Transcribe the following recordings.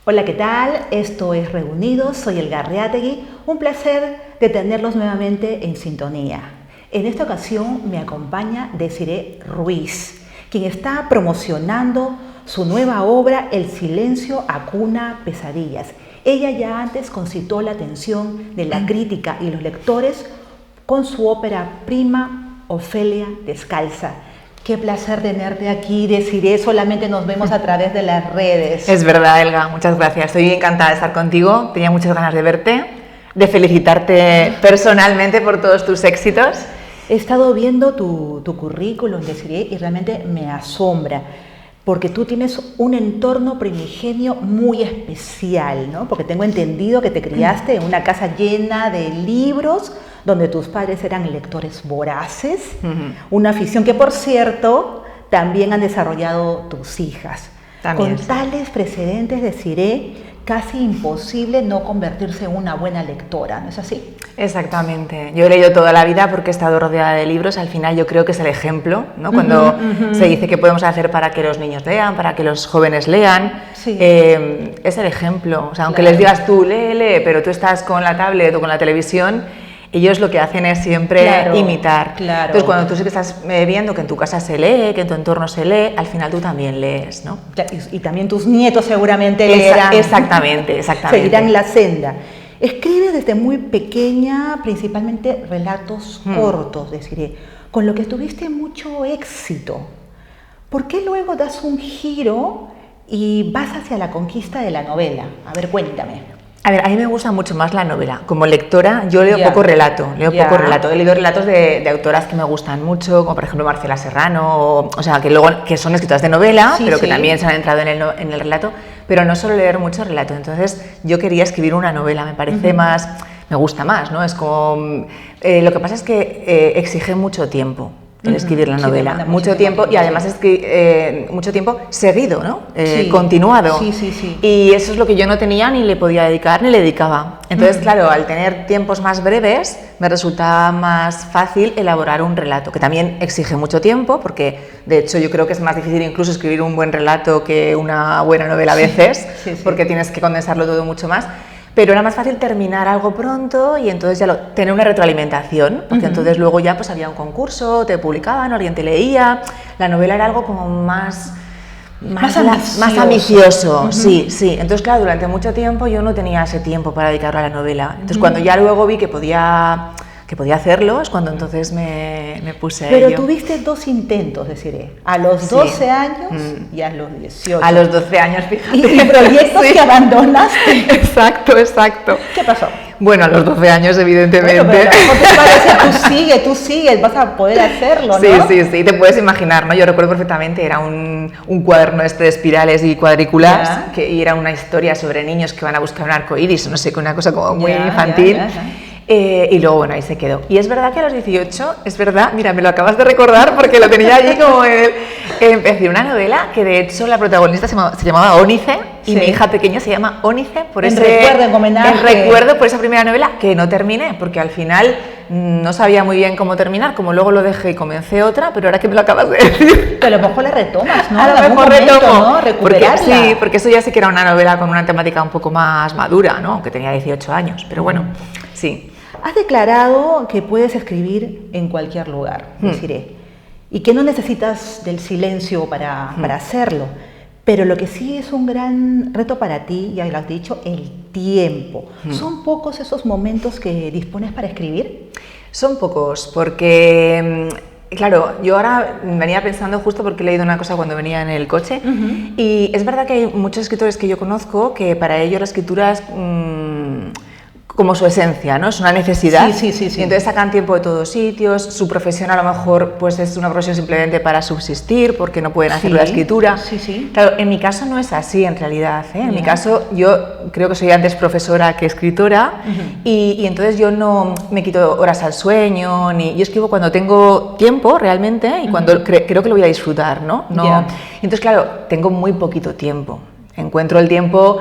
Hola, ¿qué tal? Esto es Reunidos, soy Elga Arreategui. Un placer de tenerlos nuevamente en sintonía. En esta ocasión me acompaña Desiree Ruiz, quien está promocionando su nueva obra El silencio acuna pesadillas. Ella ya antes concitó la atención de la crítica y los lectores con su ópera prima Ofelia Descalza. Qué placer tenerte aquí, Desiree. Solamente nos vemos a través de las redes. Es verdad, Elga, muchas gracias. Estoy encantada de estar contigo. Tenía muchas ganas de verte, de felicitarte personalmente por todos tus éxitos. He estado viendo tu currículum, Desiree, y realmente me asombra, porque tú tienes un entorno primigenio muy especial, ¿no? Porque tengo entendido que te criaste en una casa llena de libros, donde tus padres eran lectores voraces, una afición que, por cierto, también han desarrollado tus hijas. También, Con tales precedentes, Desiree, casi imposible no convertirse en una buena lectora, ¿no es así? Exactamente. Yo he leído toda la vida porque he estado rodeada de libros. Al final yo creo que es el ejemplo, ¿no? Cuando se dice que podemos hacer para que los niños lean, para que los jóvenes lean, sí. Es el ejemplo. O sea, aunque les digas tú, lee, pero tú estás con la tablet o con la televisión, ellos lo que hacen es siempre imitar. Claro. Entonces, cuando tú sí que estás viendo que en tu casa se lee, que en tu entorno se lee, al final tú también lees, ¿no? Y también tus nietos seguramente leerán. Exactamente. Seguirán la senda. Escribes desde muy pequeña, principalmente relatos cortos, Desiree, con lo que tuviste mucho éxito. ¿Por qué luego das un giro y vas hacia la conquista de la novela? A ver, cuéntame. A ver, a mí me gusta mucho más la novela. Como lectora, yo leo poco relato. He leído relatos de autoras que me gustan mucho, como por ejemplo Marcela Serrano, o sea, que son escritoras de novela, pero que también se han entrado en el relato, pero no suelo leer mucho relato. Entonces, yo quería escribir una novela, me parece más, me gusta más, ¿no? Es como, lo que pasa es que exige mucho tiempo el escribir la novela, mucho tiempo y además mucho tiempo seguido, ¿no? Continuado. Sí. Y eso es lo que yo no tenía ni le podía dedicar ni le dedicaba. Entonces, claro, al tener tiempos más breves, me resulta más fácil elaborar un relato, que también exige mucho tiempo, porque de hecho yo creo que es más difícil incluso escribir un buen relato que una buena novela a veces, porque tienes que condensarlo todo mucho más. Pero era más fácil terminar algo pronto y entonces ya tener una retroalimentación, porque entonces luego ya pues había un concurso, te publicaban, alguien te leía, la novela era algo como más ambicioso. Sí. Entonces, claro, durante mucho tiempo yo no tenía ese tiempo para dedicarlo a la novela. Entonces, cuando ya luego vi que podía hacerlo, es cuando entonces me puse Pero ello. tuviste dos intentos, Desiree, a los 12 años y a los 18. A los 12 años, fíjate. Y proyectos que abandonaste. Exacto. ¿Qué pasó? Bueno, a los 12 años, evidentemente. Bueno, pero ¿cómo te parece? Tú sigues, vas a poder hacerlo, ¿no? Sí, te puedes imaginar, ¿no? Yo recuerdo perfectamente, era un cuaderno de espirales y cuadrículas, y era una historia sobre niños que van a buscar un arco iris, no sé, una cosa como muy infantil. Y luego, bueno, ahí se quedó. Y es verdad que a los 18, es verdad, mira, me lo acabas de recordar porque lo tenía allí como empecé una novela que de hecho la protagonista se llamaba Ónice y mi hija pequeña se llama Ónice por en recuerdo por esa primera novela que no terminé, porque al final no sabía muy bien cómo terminar, como luego lo dejé y comencé otra, pero ahora que me lo acabas de decir... Pero a lo mejor la retomas, ¿no? A lo mejor retomo, ¿no? Recuperarla. Porque eso ya sí que era una novela con una temática un poco más madura, ¿no? Aunque tenía 18 años, pero bueno, sí. Has declarado que puedes escribir en cualquier lugar, Desiree, y que no necesitas del silencio para hacerlo, pero lo que sí es un gran reto para ti, ya lo has dicho, el tiempo. ¿Son pocos esos momentos que dispones para escribir? Son pocos, porque... Claro, yo ahora venía pensando justo porque he leído una cosa cuando venía en el coche y es verdad que hay muchos escritores que yo conozco que para ellos la escritura es como su esencia, ¿no? Es una necesidad. Sí. Y entonces sacan tiempo de todos sitios, su profesión a lo mejor pues es una profesión simplemente para subsistir porque no pueden hacer la escritura. Sí. Claro, en mi caso no es así en realidad, ¿eh? En mi caso yo creo que soy antes profesora que escritora y entonces yo no me quito horas al sueño, yo escribo cuando tengo tiempo realmente y cuando creo que lo voy a disfrutar, ¿no? Y entonces claro, tengo muy poquito tiempo. Encuentro el tiempo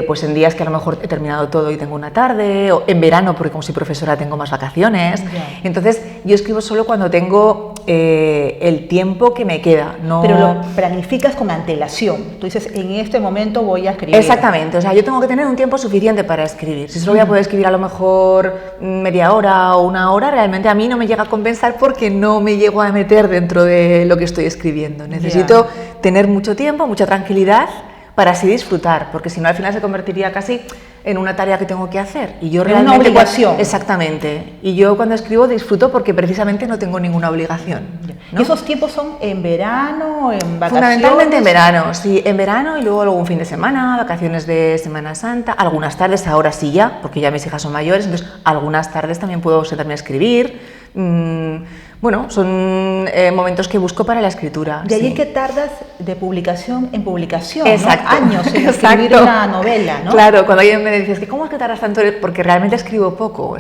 pues en días que a lo mejor he terminado todo y tengo una tarde, o en verano porque como soy profesora tengo más vacaciones. Entonces yo escribo solo cuando tengo el tiempo que me queda. No... Pero lo planificas con antelación. Tú dices, en este momento voy a escribir. Exactamente, o sea, yo tengo que tener un tiempo suficiente para escribir. Si solo voy a poder escribir a lo mejor media hora o una hora, realmente a mí no me llega a compensar porque no me llego a meter dentro de lo que estoy escribiendo. Necesito tener mucho tiempo, mucha tranquilidad, para así disfrutar, porque si no al final se convertiría casi en una tarea que tengo que hacer. Y yo realmente, una obligación. Exactamente. Y yo cuando escribo disfruto porque precisamente no tengo ninguna obligación, ¿no? ¿Y esos tiempos son en verano, en vacaciones? Fundamentalmente en verano, sí, en verano y luego algún fin de semana, vacaciones de Semana Santa, algunas tardes, ahora sí ya, porque ya mis hijas son mayores, entonces algunas tardes también puedo sentarme a escribir. Bueno, son momentos que busco para la escritura. De ahí que tardas de publicación en publicación, exacto, ¿no? Años en escribir una novela, ¿no? Claro, cuando alguien me dice, ¿cómo es que tardas tanto? Porque realmente escribo poco.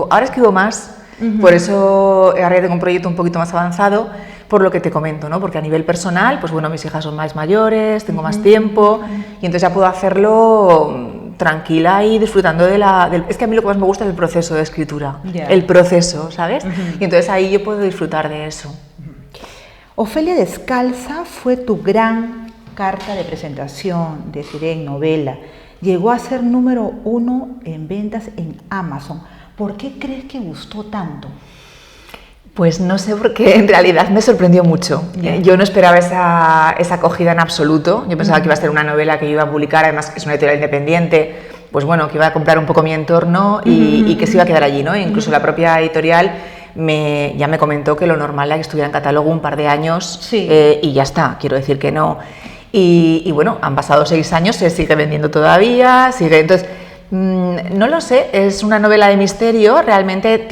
Ahora escribo más, por eso ahora tengo un proyecto un poquito más avanzado, por lo que te comento, ¿no? Porque a nivel personal, pues bueno, mis hijas son más mayores, tengo más tiempo, y entonces ya puedo hacerlo tranquila y disfrutando es que a mí lo que más me gusta es el proceso de escritura, el proceso, ¿sabes? Y entonces ahí yo puedo disfrutar de eso. Ofelia Descalza fue tu gran carta de presentación, deciré, en novela. Llegó a ser número 1 en ventas en Amazon. ¿Por qué crees que gustó tanto? Pues no sé, porque en realidad me sorprendió mucho. Yo no esperaba esa acogida en absoluto. Yo pensaba que iba a ser una novela que iba a publicar, además que es una editorial independiente, pues bueno, que iba a comprar un poco mi entorno y que se iba a quedar allí, ¿no? Incluso la propia editorial ya me comentó que lo normal era que estuviera en catálogo un par de años y ya está, quiero decir que no. Y bueno, han pasado 6 años, se sigue vendiendo todavía, entonces... no lo sé, es una novela de misterio, realmente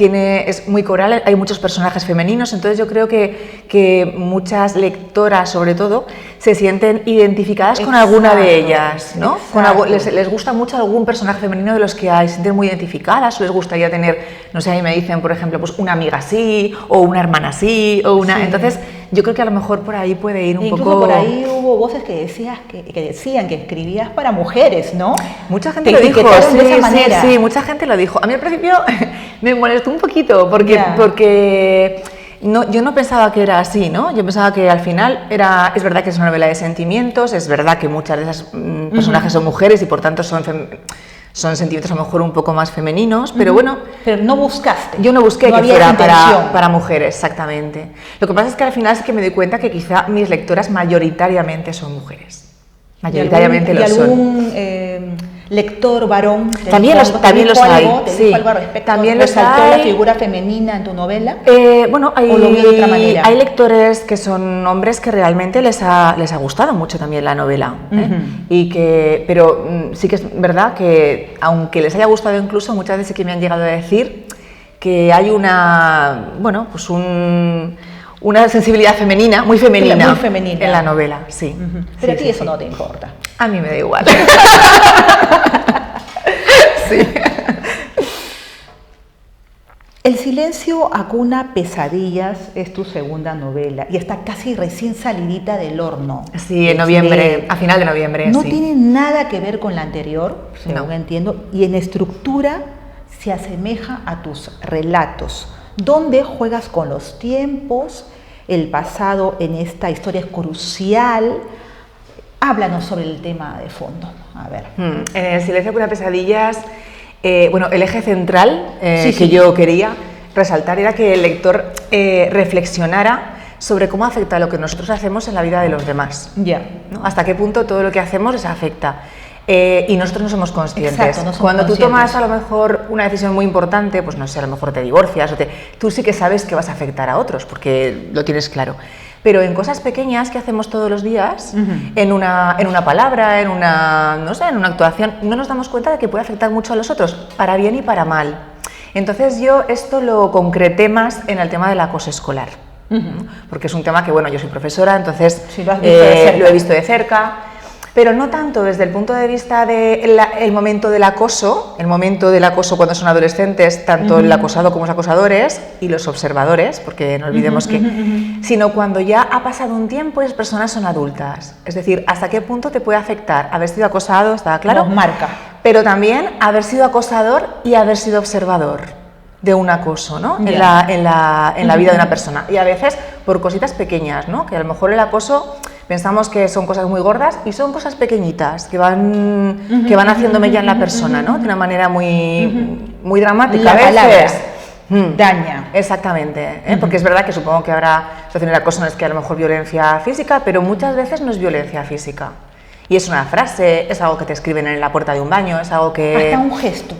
es muy coral, hay muchos personajes femeninos, entonces yo creo que muchas lectoras, sobre todo, se sienten identificadas con alguna de ellas, ¿no? Les gusta mucho algún personaje femenino de los que hay, se sienten muy identificadas, o les gustaría tener, no sé, a mí me dicen, por ejemplo, pues una amiga así, o una hermana así, o una... Entonces, yo creo que a lo mejor por ahí puede ir un poco... Incluso por ahí hubo voces que decían que escribías para mujeres, ¿no? Mucha gente lo dijo, de esa manera. Sí, mucha gente lo dijo. A mí al principio me molestó un poquito porque yo no pensaba que era así, ¿no? Yo pensaba que al final es verdad que es una novela de sentimientos, es verdad que muchas de esas personajes son mujeres y por tanto son sentimientos a lo mejor un poco más femeninos, pero bueno... Pero no buscaste. Yo no busqué que fuera para mujeres, exactamente. Lo que pasa es que al final es que me doy cuenta que quizá mis lectoras mayoritariamente son mujeres. Mayoritariamente lo son. ¿Y algún lector varón? También los hay. ¿Te dijo algo al respecto? También los ¿Resaltó hay. la figura femenina en tu novela? Bueno, ¿O lo vio de otra manera? Hay lectores que son hombres que realmente les ha gustado mucho también la novela. Pero sí que es verdad que, aunque les haya gustado incluso, muchas veces sí que me han llegado a decir que hay una sensibilidad femenina, muy femenina en la novela, sí. Pero a ti eso no te importa. A mí me da igual. Sí. El silencio acuna pesadillas es tu segunda novela y está casi recién salidita del horno. Sí, en noviembre, a final de noviembre. No tiene nada que ver con la anterior, según entiendo, y en estructura se asemeja a tus relatos, donde juegas con los tiempos, el pasado en esta historia es crucial. Háblanos sobre el tema de fondo. A ver. En el silencio acuna pesadillas... el eje central que yo quería resaltar era que el lector reflexionara sobre cómo afecta lo que nosotros hacemos en la vida de los demás. ¿No? Hasta qué punto todo lo que hacemos les afecta. Y nosotros no somos conscientes. Exacto, no somos Cuando tú conscientes. tomas a lo mejor una decisión muy importante, pues no sé, a lo mejor te divorcias, tú sí que sabes que vas a afectar a otros, porque lo tienes claro. Pero en cosas pequeñas que hacemos todos los días, en una palabra, en una actuación, no nos damos cuenta de que puede afectar mucho a los otros, para bien y para mal. Entonces yo esto lo concreté más en el tema del acoso escolar, porque es un tema que, bueno, yo soy profesora, entonces sí, lo he visto de cerca. lo he visto de cerca. pero no tanto desde el punto de vista del momento del acoso, cuando son adolescentes, tanto el acosado como los acosadores y los observadores, porque no olvidemos sino cuando ya ha pasado un tiempo y las personas son adultas. Es decir, ¿hasta qué punto te puede afectar haber sido acosado? ¿Está claro? Nos marca. Pero también haber sido acosador y haber sido observador de un acoso, ¿no? En la vida de una persona. Y a veces por cositas pequeñas, ¿no? Que a lo mejor el acoso pensamos que son cosas muy gordas y son cosas pequeñitas que van haciendo mella en la persona, ¿no? De una manera muy dramática. La palabra daña. Exactamente, porque es verdad que supongo que habrá situaciones de acoso en las que a lo mejor violencia física, pero muchas veces no es violencia física. Y es una frase, es algo que te escriben en la puerta de un baño, es algo que... Hasta un gesto.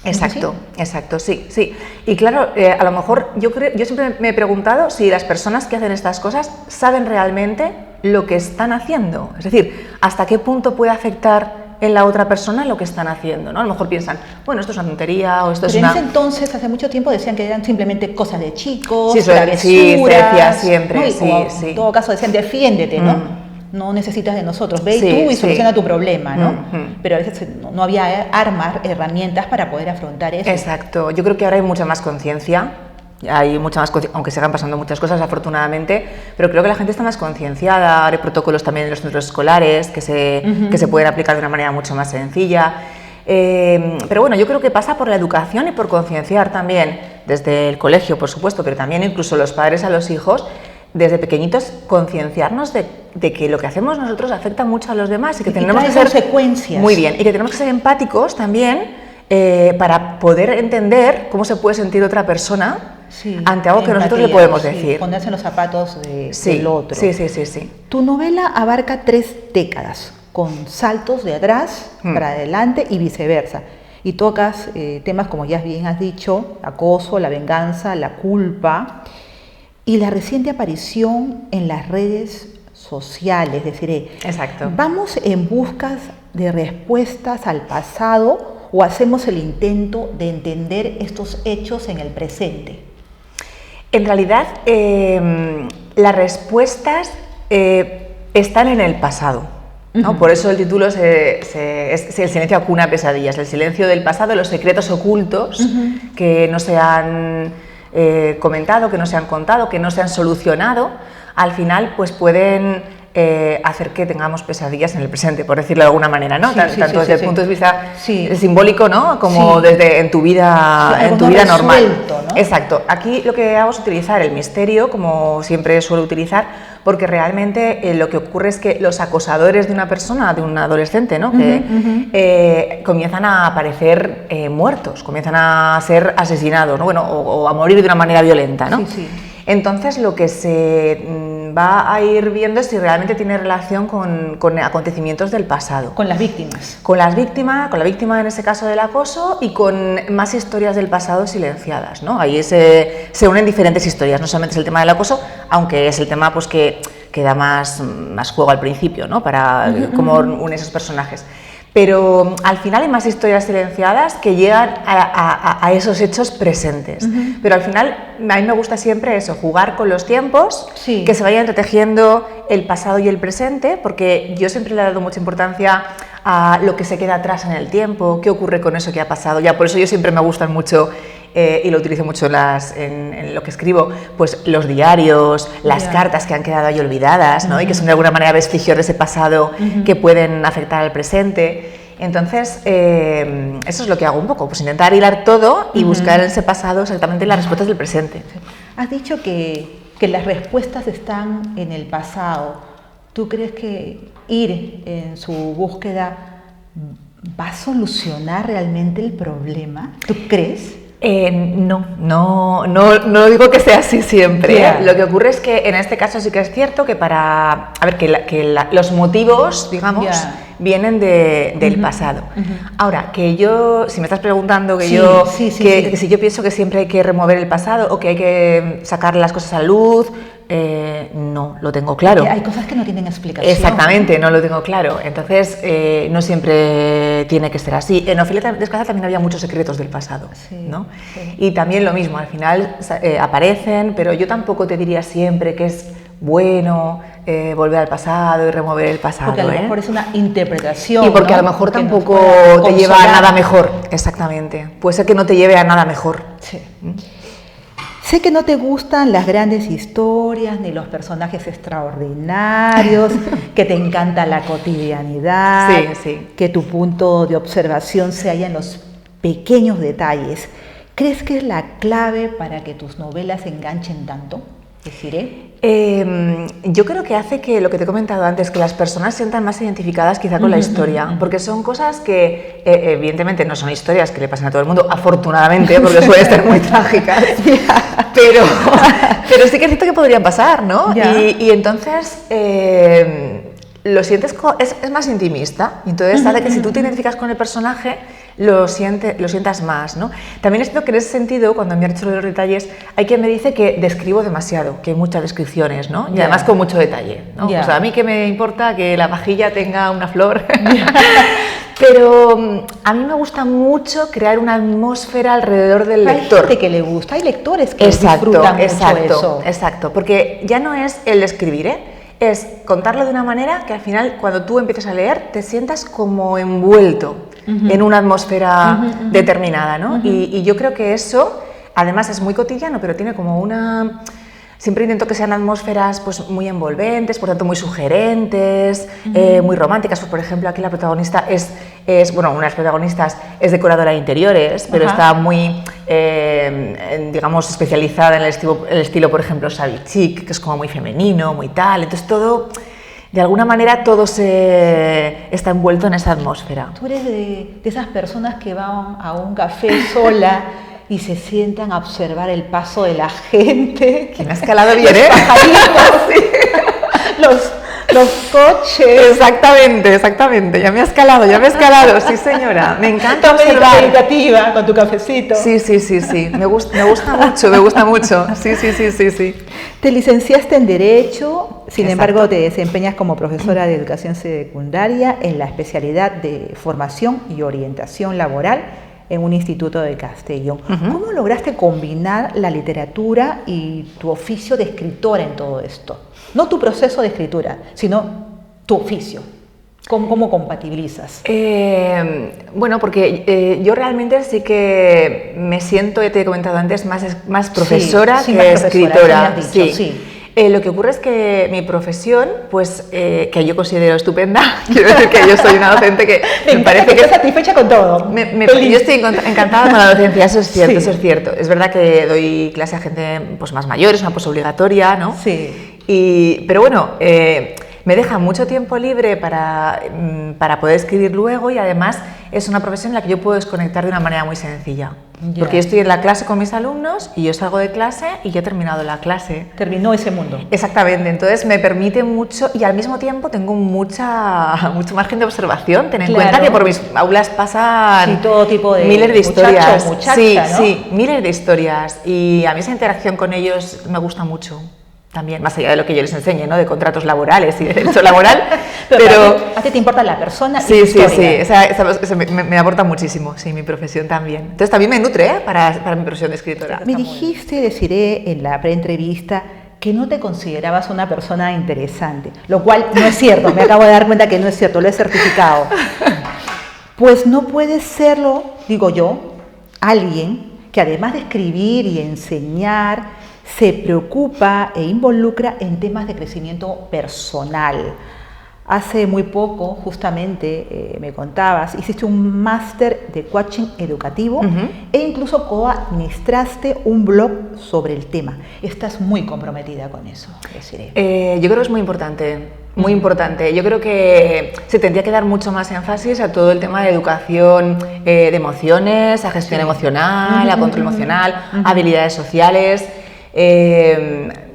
Exacto, exacto, sí, sí. Y claro, a lo mejor yo siempre me he preguntado si las personas que hacen estas cosas saben realmente lo que están haciendo. Es decir, hasta qué punto puede afectar en la otra persona lo que están haciendo, ¿no? A lo mejor piensan, bueno, esto es una tontería o esto es una... Pero en ese entonces, hace mucho tiempo, decían que eran simplemente cosas de chicos, sí, travesuras, sí, se decía siempre, ¿no? sí. En todo caso decían, defiéndete, ¿no? No necesitas de nosotros, ve tú y soluciona tu problema, ¿no? Pero a veces no había armas, herramientas para poder afrontar eso. Exacto, yo creo que ahora hay mucha más conciencia, aunque sigan pasando muchas cosas afortunadamente, pero creo que la gente está más concienciada, ahora hay protocolos también en los centros escolares que se pueden aplicar de una manera mucho más sencilla. Pero bueno, yo creo que pasa por la educación y por concienciar también, desde el colegio, por supuesto, pero también incluso los padres a los hijos, desde pequeñitos, concienciarnos de que lo que hacemos nosotros afecta mucho a los demás y que tenemos que ser consecuencias. Muy bien, y que tenemos que ser empáticos también para poder entender cómo se puede sentir otra persona ante algo que nosotros le podemos decir. Ponerse en los zapatos del otro. Sí. Tu novela abarca 3 décadas, con saltos de atrás para adelante y viceversa. Y tocas temas, como ya bien has dicho, acoso, la venganza, la culpa y la reciente aparición en las redes sociales, deciré. Exacto. ¿Vamos en busca de respuestas al pasado o hacemos el intento de entender estos hechos en el presente? En realidad, las respuestas están en el pasado, ¿no? Por eso el título es El silencio acuna pesadillas, el silencio del pasado, los secretos ocultos que no se han comentado, que no se han contado, que no se han solucionado, al final pues pueden hacer que tengamos pesadillas en el presente, por decirlo de alguna manera, ¿no? Tanto desde el punto de vista simbólico, ¿no? Como desde en tu vida normal. ¿No? Exacto. Aquí lo que hago es utilizar el misterio, como siempre suelo utilizar, porque realmente lo que ocurre es que los acosadores de una persona, de un adolescente, ¿no? Comienzan a aparecer muertos, comienzan a ser asesinados, ¿no? Bueno, o a morir de una manera violenta, ¿no? Entonces lo que se va a ir viendo es si realmente tiene relación con acontecimientos del pasado. Con las víctimas. Con la víctima en ese caso del acoso y con más historias del pasado silenciadas, ¿no? Ahí se unen diferentes historias, no solamente es el tema del acoso, aunque es el tema pues que da más juego al principio, ¿no? Para cómo unen esos personajes. Pero al final hay más historias silenciadas que llegan a esos hechos presentes. Pero al final a mí me gusta siempre eso, jugar con los tiempos, que se vayan entretejiendo el pasado y el presente, porque yo siempre le he dado mucha importancia a lo que se queda atrás en el tiempo, qué ocurre con eso que ha pasado. Ya por eso yo siempre me gustan mucho, y lo utilizo mucho en lo que escribo, pues los diarios, las cartas que han quedado ahí olvidadas, ¿no? Y que son de alguna manera vestigios de ese pasado que pueden afectar al presente. Entonces, eso es lo que hago un poco, pues intentar hilar todo y buscar en ese pasado exactamente las respuestas del presente. Has dicho que las respuestas están en el pasado. ¿Tú crees que ir en su búsqueda va a solucionar realmente el problema? ¿Tú crees? No digo que sea así siempre. Lo que ocurre es que en este caso sí que es cierto que los motivos, digamos, vienen del pasado. Ahora, que yo, si me estás preguntando que si yo pienso que siempre hay que remover el pasado o que hay que sacar las cosas a luz, no lo tengo claro. Hay cosas que no tienen explicación. Exactamente, no lo tengo claro. Entonces, no siempre tiene que ser así. En Ofelia Descalza también había muchos secretos del pasado, ¿no? Y también lo mismo, al final aparecen, pero yo tampoco te diría siempre que es bueno volver al pasado y remover el pasado. Porque a lo mejor es una interpretación. Y porque ¿no? a lo mejor que tampoco te lleva a nada mejor. Exactamente. Puede ser que no te lleve a nada mejor. Sí. Sé que no te gustan las grandes historias ni los personajes extraordinarios, que te encanta la cotidianidad, que tu punto de observación se halla en los pequeños detalles. ¿Crees que es la clave para que tus novelas enganchen tanto? ¿Deciré? Yo creo que hace que lo que te he comentado antes, que las personas se sientan más identificadas quizá con la historia, porque son cosas que evidentemente no son historias que le pasan a todo el mundo, afortunadamente, porque suelen ser muy trágicas, pero sí que es cierto que podrían pasar, ¿no? Y entonces lo sientes, es más intimista, y entonces hace que si tú te identificas con el personaje, lo sientas más, ¿no? También es cierto que en ese sentido, cuando me han hecho los detalles, hay quien me dice que describo demasiado, que hay muchas descripciones, ¿no? Y además con mucho detalle, ¿no? O sea, a mí que me importa que la vajilla tenga una flor, pero a mí me gusta mucho crear una atmósfera alrededor del lector. Hay gente que le gusta, hay lectores que disfrutan mucho eso. Exacto, porque ya no es el describir, es contarlo de una manera que al final, cuando tú empieces a leer, te sientas como envuelto en una atmósfera determinada, ¿no? Y yo creo que eso, además, es muy cotidiano, pero tiene como una... Siempre intento que sean atmósferas pues, muy envolventes, por tanto muy sugerentes, muy románticas. Pues, por ejemplo, aquí la protagonista bueno, una de las protagonistas es decoradora de interiores, pero está muy, digamos, especializada en el estilo, por ejemplo, shabby chic, que es como muy femenino, muy tal. Entonces todo, de alguna manera, todo está envuelto en esa atmósfera. Tú eres de esas personas que van a un café sola y se sientan a observar el paso de la gente. Que me ha escalado bien, ¿eh? Los coches. Exactamente. Ya me ha escalado, sí señora. Me encanta observar. Meditativa, con tu cafecito. Sí. Me gusta mucho. Sí. Te licenciaste en Derecho, sin embargo te desempeñas como profesora de educación secundaria en la especialidad de formación y orientación laboral en un instituto de Castellón. ¿Cómo lograste combinar la literatura y tu oficio de escritora en todo esto? No tu proceso de escritura, sino tu oficio. ¿Cómo compatibilizas? Bueno, porque yo realmente sí que me siento, ya te he comentado antes, más profesora que escritora. Lo que ocurre es que mi profesión, pues, que yo considero estupenda, quiero decir que yo soy una docente que me parece que estás satisfecha con todo. Yo estoy encantada con la docencia, eso es cierto. Es verdad que doy clase a gente pues, más mayor, es una posobligatoria, ¿no? Sí. Pero bueno, me deja mucho tiempo libre para poder escribir luego, y además es una profesión en la que yo puedo desconectar de una manera muy sencilla. Porque yo estoy en la clase con mis alumnos y yo salgo de clase y ya he terminado la clase. Terminó ese mundo. Exactamente, entonces me permite mucho y al mismo tiempo tengo mucho margen de observación. Ten en cuenta que por mis aulas pasan todo tipo de miles de historias. Muchacha, ¿no? Sí, miles de historias, y a mí esa interacción con ellos me gusta mucho. También, más allá de lo que yo les enseñe, ¿no? De contratos laborales y de derecho laboral, pero a ti te importa la persona y la historia. Sí, me aporta muchísimo, sí, mi profesión también. Entonces también me nutre para mi profesión de escritora. Me dijiste, deciré en la preentrevista, que no te considerabas una persona interesante, lo cual no es cierto, me acabo de dar cuenta que no es cierto, lo he certificado. Pues no puede serlo, digo yo, alguien que además de escribir y enseñar, se preocupa e involucra en temas de crecimiento personal. Hace muy poco, justamente, me contabas, hiciste un máster de coaching educativo e incluso coadministraste un blog sobre el tema. Estás muy comprometida con eso, deciré. Yo creo que es muy importante. Muy importante. Yo creo que se tendría que dar mucho más énfasis a todo el tema de educación de emociones, a gestión emocional, a control emocional, habilidades sociales.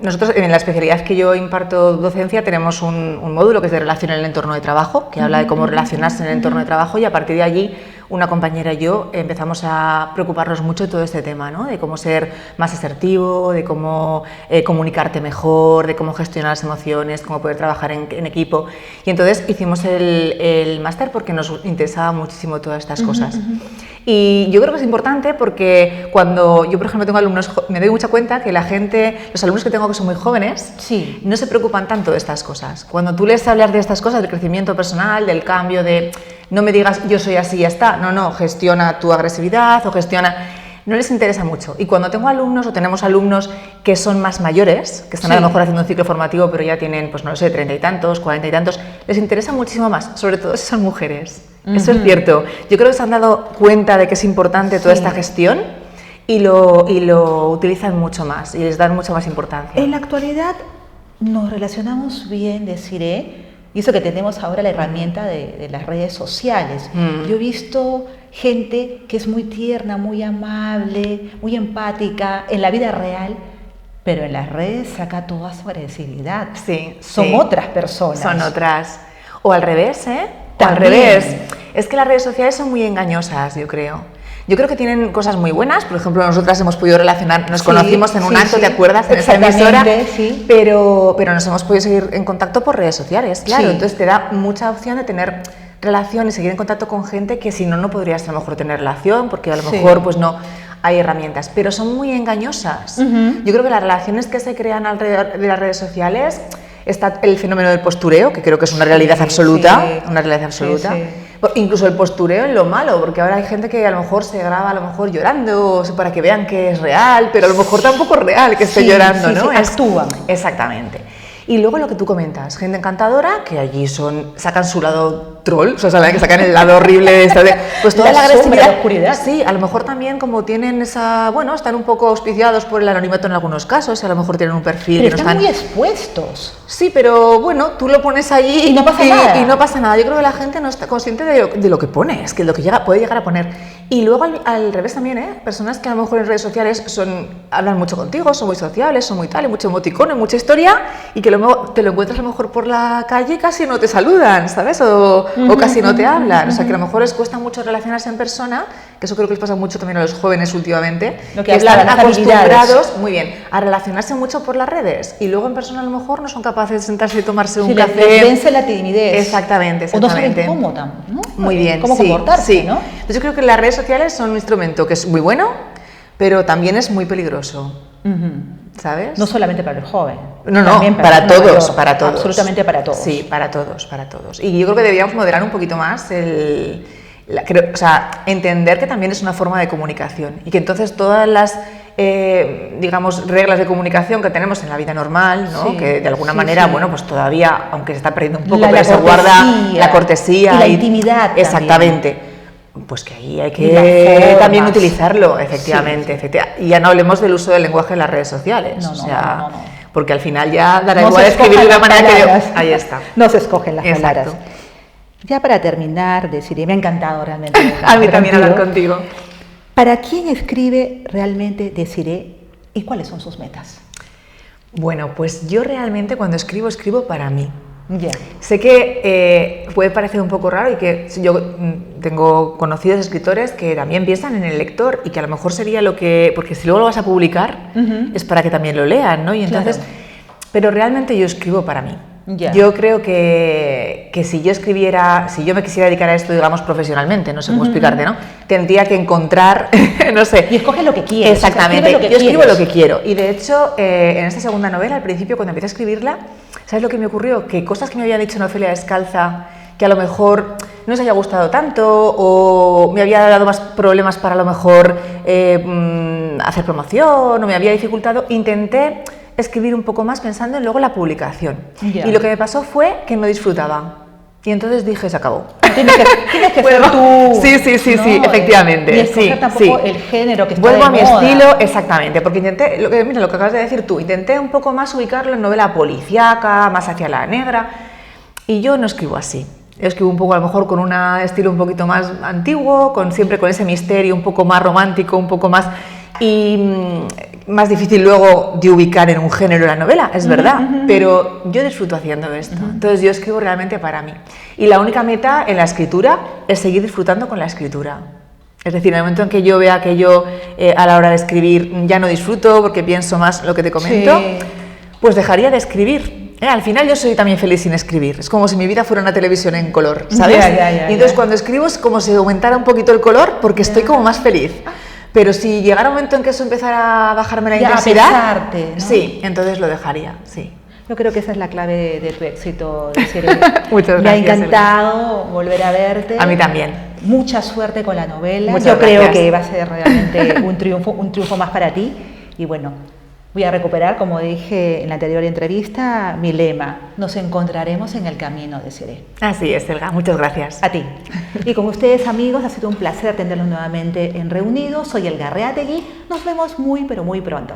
Nosotros en la especialidad que yo imparto docencia tenemos un módulo que es de relación en el entorno de trabajo, que habla de cómo relacionarse en el entorno de trabajo, y a partir de allí una compañera y yo empezamos a preocuparnos mucho de todo este tema, ¿no? De cómo ser más asertivo, de cómo comunicarte mejor, de cómo gestionar las emociones, cómo poder trabajar en equipo. Y entonces hicimos el máster porque nos interesaba muchísimo todas estas cosas. Y yo creo que es importante porque cuando yo, por ejemplo, tengo alumnos, me doy mucha cuenta que los alumnos que tengo que son muy jóvenes, no se preocupan tanto de estas cosas. Cuando tú les hablas de estas cosas, del crecimiento personal, del cambio, de no me digas yo soy así y ya está, no, gestiona tu agresividad o gestiona... No les interesa mucho. Y cuando tengo alumnos o tenemos alumnos que son más mayores, que están a lo mejor haciendo un ciclo formativo, pero ya tienen, pues no lo sé, 30 y tantos, 40 y tantos, les interesa muchísimo más, sobre todo si son mujeres. Eso es cierto. Yo creo que se han dado cuenta de que es importante toda esta gestión y lo utilizan mucho más y les dan mucha más importancia. En la actualidad nos relacionamos bien, Desiree, y eso que tenemos ahora la herramienta de las redes sociales. Yo he visto gente que es muy tierna, muy amable, muy empática en la vida real, pero en las redes saca toda su agresividad. Son otras personas. Son otras. O al revés, ¿eh? O al revés. Es que las redes sociales son muy engañosas, yo creo. Yo creo que tienen cosas muy buenas, por ejemplo, nosotras hemos podido relacionar, nos conocimos en un acto, ¿te acuerdas? En esa emisora, pero nos hemos podido seguir en contacto por redes sociales, claro, entonces te da mucha opción de tener relación y seguir en contacto con gente que si no, no podrías a lo mejor tener relación, porque a lo mejor pues no hay herramientas, pero son muy engañosas. Yo creo que las relaciones que se crean alrededor de las redes sociales, está el fenómeno del postureo, que creo que es una realidad absoluta, una realidad absoluta. Incluso el postureo en lo malo, porque ahora hay gente que a lo mejor se graba a lo mejor llorando para que vean que es real, pero a lo mejor tampoco es real que esté llorando, ¿no? Actúan. Exactamente. Y luego lo que tú comentas, gente encantadora, que allí sacan su lado troll, o sea, que sacan el lado horrible de esta pues toda la agresividad, la oscuridad. Sí, a lo mejor también como tienen están un poco auspiciados por el anonimato en algunos casos, y a lo mejor tienen un perfil pero que no están muy expuestos. Sí, pero bueno, tú lo pones allí y no pasa nada. Y no pasa nada. Yo creo que la gente no está consciente de lo que pone, es que lo que puede llegar a poner. Y luego al revés también, personas que a lo mejor en redes sociales hablan mucho contigo, son muy sociables, son muy tal, y mucho emoticono, mucha historia, y que luego te lo encuentras a lo mejor por la calle y casi no te saludan, ¿sabes? O casi no te hablan. O sea, que a lo mejor les cuesta mucho relacionarse en persona, que eso creo que les pasa mucho también a los jóvenes últimamente, lo que están acostumbrados muy bien a relacionarse mucho por las redes y luego en persona a lo mejor no son capaces de sentarse y tomarse un café. Les vence la timidez. Exactamente. O no saben cómo, ¿no? Muy bien. Cómo comportarse, ¿no? Entonces yo creo que las redes sociales son un instrumento que es muy bueno, pero también es muy peligroso. ¿Sabes? No solamente para el joven. No, para todos, para todos. Absolutamente para todos. Sí, para todos. Y yo creo que deberíamos moderar un poquito más entender que también es una forma de comunicación y que entonces todas las, digamos, reglas de comunicación que tenemos en la vida normal, ¿no? Que de alguna manera, bueno, pues todavía, aunque se está perdiendo un poco, pero se guarda la cortesía. Y la intimidad. Exactamente. También. Pues que ahí hay que también utilizarlo, efectivamente. Y ya no hablemos del uso del lenguaje en las redes sociales. No. Porque al final ya dará igual escribir de una manera que... Ahí está. No se escogen las palabras. Ya para terminar, Desiree, me ha encantado realmente. A mí también hablar contigo. ¿Para quién escribe realmente Desiree y cuáles son sus metas? Bueno, pues yo realmente cuando escribo para mí. Yeah. Sé que puede parecer un poco raro y que yo tengo conocidos escritores que también piensan en el lector y que a lo mejor sería lo que... Porque si luego lo vas a publicar es para que también lo lean, ¿no? Y entonces, pero realmente yo escribo para mí. Yeah. Yo creo que si yo me quisiera dedicar a esto, digamos, profesionalmente, no sé cómo explicarte, ¿no? Tendría que encontrar, no sé... Y escoge lo que quieres. Exactamente, yo escribo lo que quiero. Y de hecho, en esta segunda novela, al principio, cuando empecé a escribirla, ¿sabes lo que me ocurrió? Que cosas que me habían dicho en Ofelia Descalza, que a lo mejor no les haya gustado tanto o me había dado más problemas para a lo mejor hacer promoción o me había dificultado, intenté escribir un poco más pensando en luego la publicación. Yeah. Y lo que me pasó fue que no disfrutaba. Y entonces dije, se acabó. Tienes que ser tú. Sí, efectivamente. Y escoger tampoco el género que está Vuelvo de a mi moda. estilo, exactamente, porque intenté, lo que acabas de decir tú, intenté un poco más ubicarlo en novela policíaca, más hacia la negra, y yo no escribo así. Yo escribo un poco a lo mejor con un estilo un poquito más antiguo, siempre con ese misterio un poco más romántico, un poco más... Y más difícil luego de ubicar en un género la novela, es verdad, pero yo disfruto haciendo esto. Entonces yo escribo realmente para mí. Y la única meta en la escritura es seguir disfrutando con la escritura. Es decir, en el momento en que yo vea que yo a la hora de escribir ya no disfruto porque pienso más lo que te comento, pues dejaría de escribir. Al final yo soy también feliz sin escribir. Es como si mi vida fuera una televisión en color, ¿sabes? Y entonces cuando escribo es como si aumentara un poquito el color porque estoy como más feliz. Pero si llegara un momento en que eso empezara a bajarme la intensidad, pesarte, ¿no? Sí, entonces lo dejaría, sí. Yo creo que esa es la clave de tu éxito, Desiree. Muchas gracias. Me ha encantado volver a verte. A mí también. Mucha suerte con la novela. Muchas Yo gracias. creo que va a ser realmente un triunfo más para ti. Y bueno, voy a recuperar, como dije en la anterior entrevista, mi lema: nos encontraremos en el camino, Desiree. Así es, Elga. Muchas gracias. A ti. Y con ustedes, amigos, ha sido un placer tenerlos nuevamente en Reunidos. Soy Elga Reategui. Nos vemos muy, pero muy pronto.